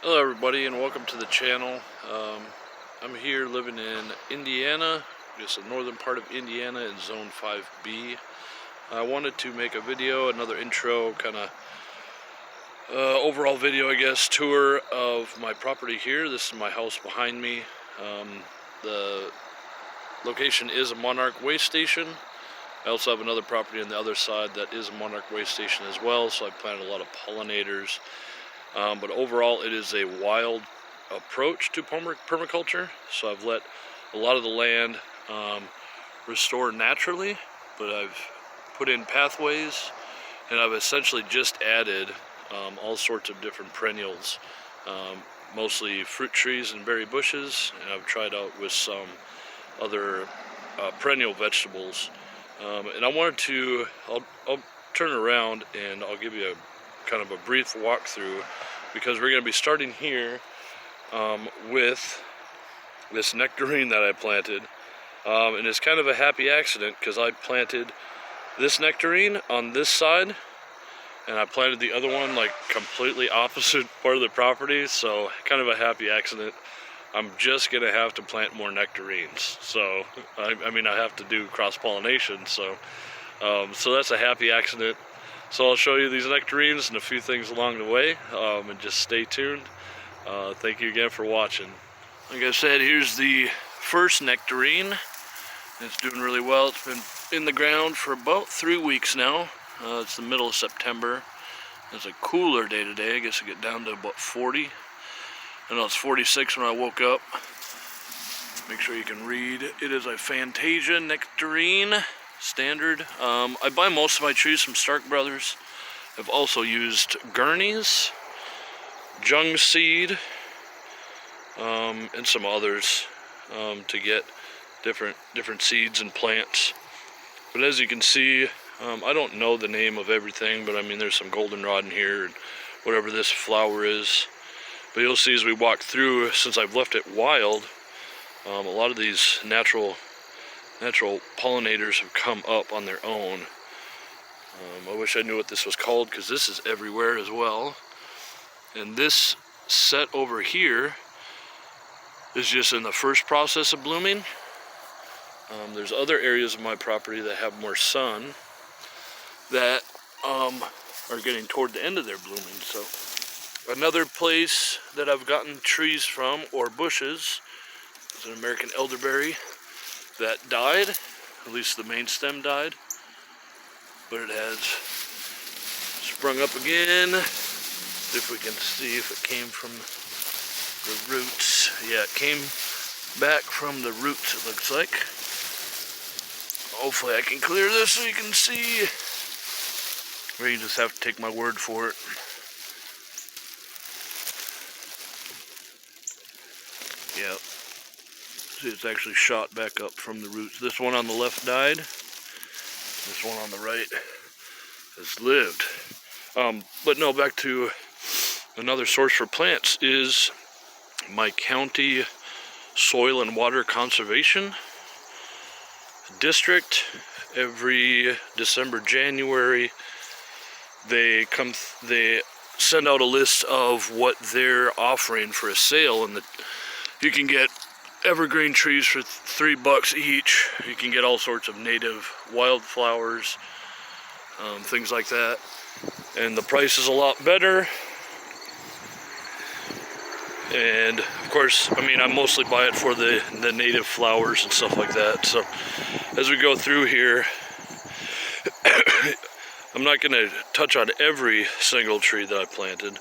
Hello everybody and welcome to the channel. I'm here living in Indiana, just the northern part of Indiana in Zone 5B. I wanted to make a video, another intro, kind of overall video I guess, tour of my property here. This is my house behind me. The location is a Monarch Waystation. I also have another property on the other side that is a Monarch Waystation as well, so I planted a lot of pollinators. But overall it is a wild approach to permaculture, so I've let a lot of the land restore naturally, but I've put in pathways, and I've essentially just added all sorts of different perennials, mostly fruit trees and berry bushes, and I've tried out with some other perennial vegetables. And I wanted to, I'll turn around and I'll give you a kind of a brief walkthrough, because we're going to be starting here with this nectarine that I planted, and it's kind of a happy accident because I planted this nectarine on this side and I planted the other one like completely opposite part of the property, so kind of a happy accident. I'm just gonna have to plant more nectarines, so I mean I have to do cross-pollination, so that's a happy accident. So I'll show you these nectarines and a few things along the way, and just stay tuned. Thank you again for watching. Like I said, here's the first nectarine. It's doing really well. It's been in the ground for about 3 weeks now. It's the middle of September. It's a cooler day today. I guess it get down to about 40. I know it's 46 when I woke up. Make sure you can read. It is a Fantasia Nectarine. Standard. I buy most of my trees from Stark Brothers. I've also used gurneys, jung seed, and some others to get different seeds and plants. But as you can see, I don't know the name of everything, but I mean there's some goldenrod in here and whatever this flower is. But you'll see as we walk through, since I've left it wild, a lot of these natural pollinators have come up on their own. I wish I knew what this was called, because this is everywhere as well. And this set over here is just in the first process of blooming. There's other areas of my property that have more sun that are getting toward the end of their blooming. So another place that I've gotten trees from, or bushes, is an American Elderberry that died. At least the main stem died, but it has sprung up again. See if we can see if it came from the roots. Yeah, it came back from the roots, it looks like. Hopefully I can clear this so you can see, or you just have to take my word for it. Yep. See, it's actually shot back up from the roots. This one on the left died. This one on the right has lived. But no, back to another source for plants is my county soil and water conservation district. Every December, January, they send out a list of what they're offering for a sale, and you can get evergreen trees for $3 each. You can get all sorts of native wildflowers, things like that, and the price is a lot better. And of course, I mean, I mostly buy it for the native flowers and stuff like that. So as we go through here, I'm not going to touch on every single tree that I planted,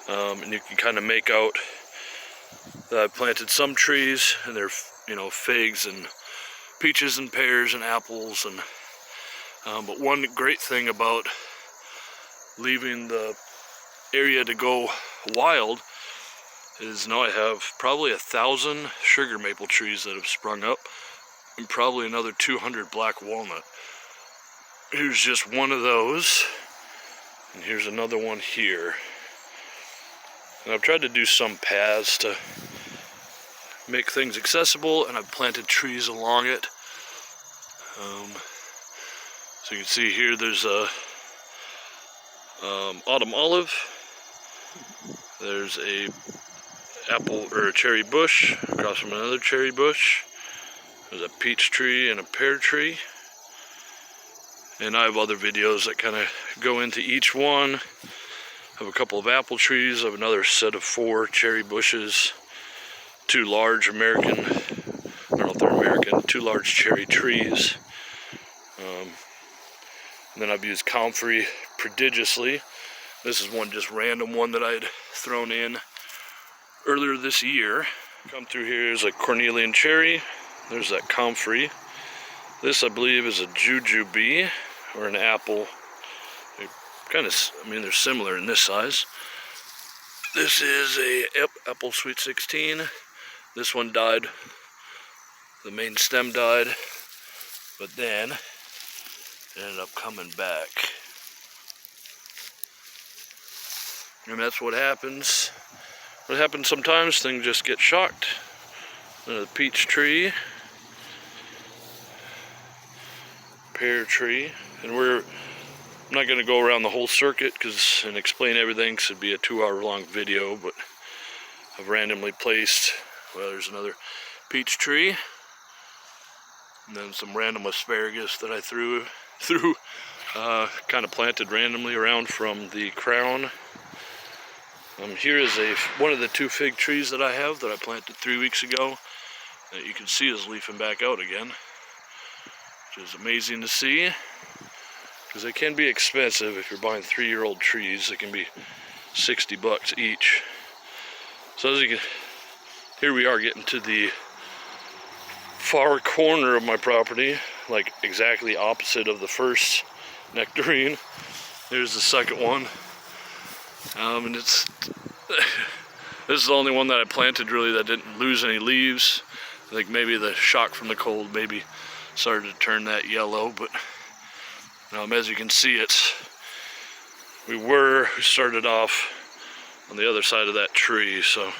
and you can kind of make out that I planted some trees, and they're, you know, figs and peaches and pears and apples, and but one great thing about leaving the area to go wild is now I have probably 1,000 sugar maple trees that have sprung up, and probably another 200 black walnut. Here's just one of those, and here's another one here. And I've tried to do some paths to make things accessible, and I've planted trees along it. So you can see here there's a autumn olive. There's a apple or a cherry bush across from another cherry bush. There's a peach tree and a pear tree. And I have other videos that kind of go into each one. I have a couple of apple trees. I have another set of 4 cherry bushes. 2 large American, I don't know if they're American, 2 large cherry trees. And then I've used comfrey prodigiously. This is one just random one that I had thrown in earlier this year. Come through here is a cornelian cherry. There's that comfrey. This I believe is a jujube or an apple. They kind of, I mean, they're similar in this size. This is a apple sweet 16. This one died. The main stem died, but then it ended up coming back. And that's what happens. What happens sometimes, things just get shocked. The peach tree, pear tree, and I'm not going to go around the whole circuit and explain everything because it'd be a 2-hour long video, but I've randomly placed, well, there's another peach tree, and then some random asparagus that I threw kind of planted randomly around from the crown. Here is one of the 2 fig trees that I have that I planted 3 weeks ago that you can see is leafing back out again, which is amazing to see because they can be expensive. If you're buying 3-year-old trees, they can be $60 each. So as you can, here we are getting to the far corner of my property, like exactly opposite of the first nectarine. There's the second one. And this is the only one that I planted really that didn't lose any leaves. I think maybe the shock from the cold maybe started to turn that yellow, but as you can see, we started off on the other side of that tree, so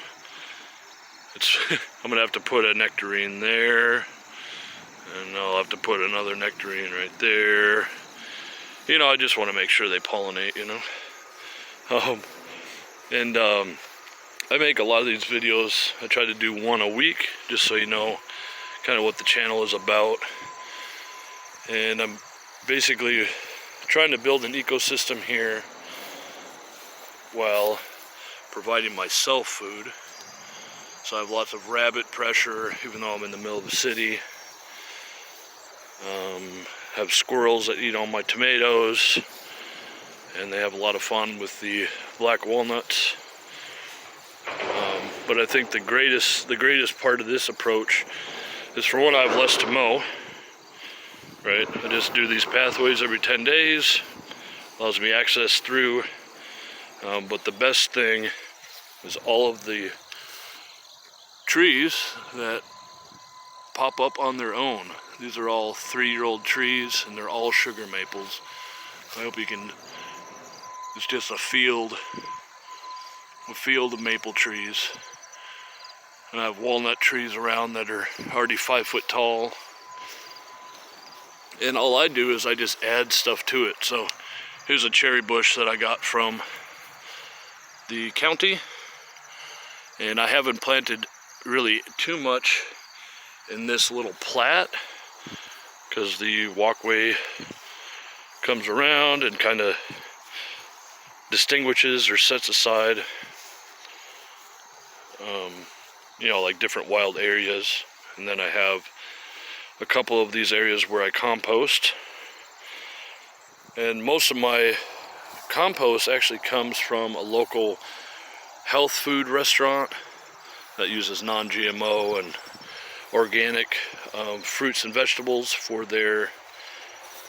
I'm gonna have to put a nectarine there, and I'll have to put another nectarine right there. I just want to make sure they pollinate, I make a lot of these videos. I try to do one a week, just so you know kind of what the channel is about. And I'm basically trying to build an ecosystem here while providing myself food. So I have lots of rabbit pressure, even though I'm in the middle of the city. Have squirrels that eat all my tomatoes, and they have a lot of fun with the black walnuts. But I think the greatest part of this approach is, for one, I have less to mow. Right, I just do these pathways every 10 days, allows me access through. But the best thing is all of the trees that pop up on their own. These are all 3-year-old trees, and they're all sugar maples. I hope you can. It's just a field of maple trees. And I have walnut trees around that are already 5 foot tall. And all I do is I just add stuff to it. So here's a cherry bush that I got from the county. And I haven't planted really too much in this little plat, because the walkway comes around and kind of distinguishes or sets aside like different wild areas. And then I have a couple of these areas where I compost, and most of my compost actually comes from a local health food restaurant that uses non-GMO and organic fruits and vegetables for their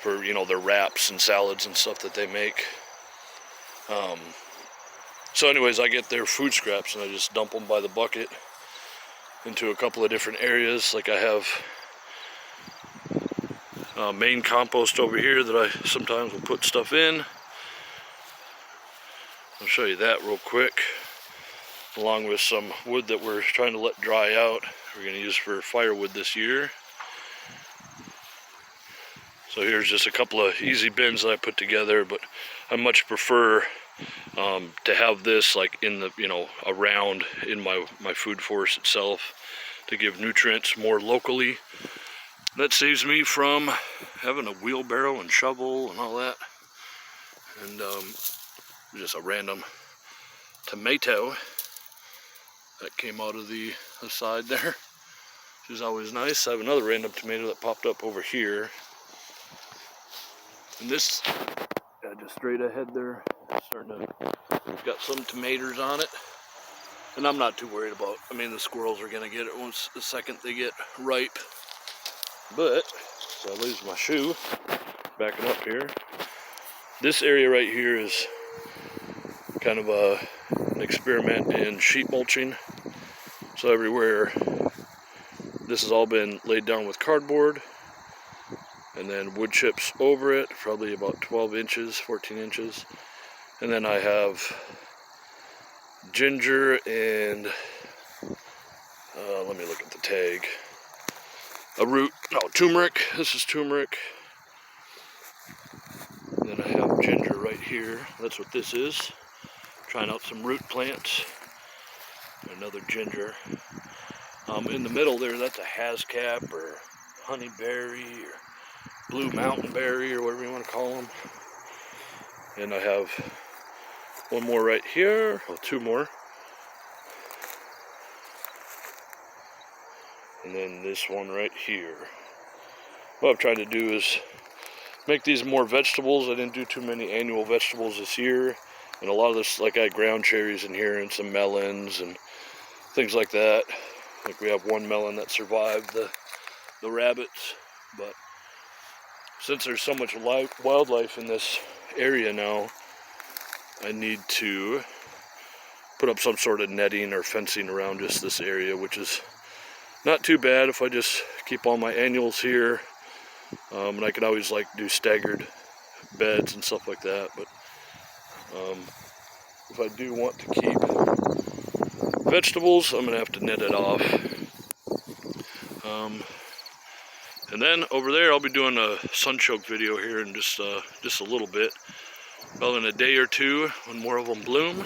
wraps and salads and stuff that they make. So anyways, I get their food scraps and I just dump them by the bucket into a couple of different areas. Like I have main compost over here that I sometimes will put stuff in. I'll show you that real quick, along with some wood that we're trying to let dry out. We're going to use for firewood this year. So here's just a couple of easy bins that I put together, but I much prefer to have this like in the, around in my food forest itself to give nutrients more locally. That saves me from having a wheelbarrow and shovel and all that. And just a random tomato that came out of the side there, which is always nice. I have another random tomato that popped up over here. And this, just straight ahead there, got some tomatoes on it. And I'm not too worried about, the squirrels are gonna get it once the second they get ripe. But, so I lose my shoe, backing up here. This area right here is kind of an experiment in sheet mulching. So everywhere, this has all been laid down with cardboard and then wood chips over it, probably about 12 inches, 14 inches. And then I have ginger and, let me look at the tag. Turmeric. This is turmeric. And then I have ginger right here. That's what this is. Trying out some root plants. Another ginger. In the middle there, that's a hascap or honeyberry or blue mountain berry or whatever you want to call them. And I have one more right here, well, two more. And then this one right here. What I've tried to do is make these more vegetables. I didn't do too many annual vegetables this year. And a lot of this, like I had ground cherries in here and some melons and things like that. Like we have one melon that survived the rabbits. But since there's so much wildlife in this area now, I need to put up some sort of netting or fencing around just this area, which is not too bad if I just keep all my annuals here. And I can always do staggered beds and stuff like that. But if I do want to keep vegetables, I'm gonna have to net it off. And then over there, I'll be doing a sunchoke video here in just a little bit. Well, in a day or two, when more of them bloom,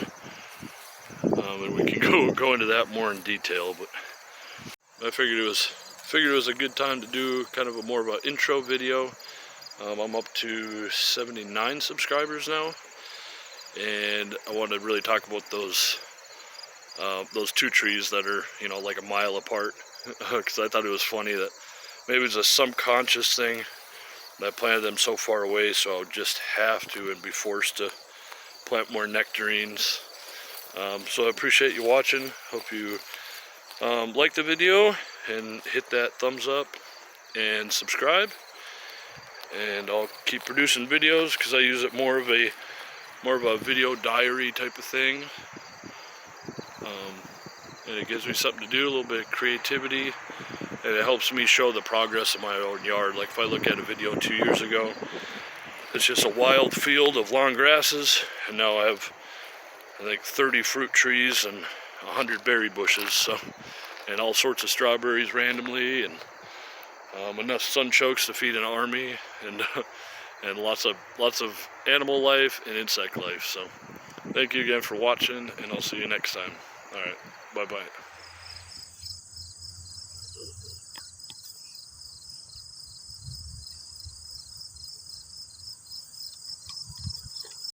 and we can go into that more in detail. But I figured it was a good time to do kind of more of an intro video. I'm up to 79 subscribers now, and I want to really talk about those two trees that are like a mile apart, because I thought it was funny that maybe it's a subconscious thing that I planted them so far away, so I would just have to and be forced to plant more nectarines. So I appreciate you watching. Hope you like the video and hit that thumbs up and subscribe. And I'll keep producing videos because I use it more of a video diary type of thing. And it gives me something to do, a little bit of creativity, and it helps me show the progress of my own yard. Like if I look at a video 2 years ago, it's just a wild field of long grasses, and now I have, I think, 30 fruit trees and 100 berry bushes, so, and all sorts of strawberries randomly, and enough sunchokes to feed an army, and lots of animal life and insect life. So thank you again for watching, and I'll see you next time. All right, bye-bye.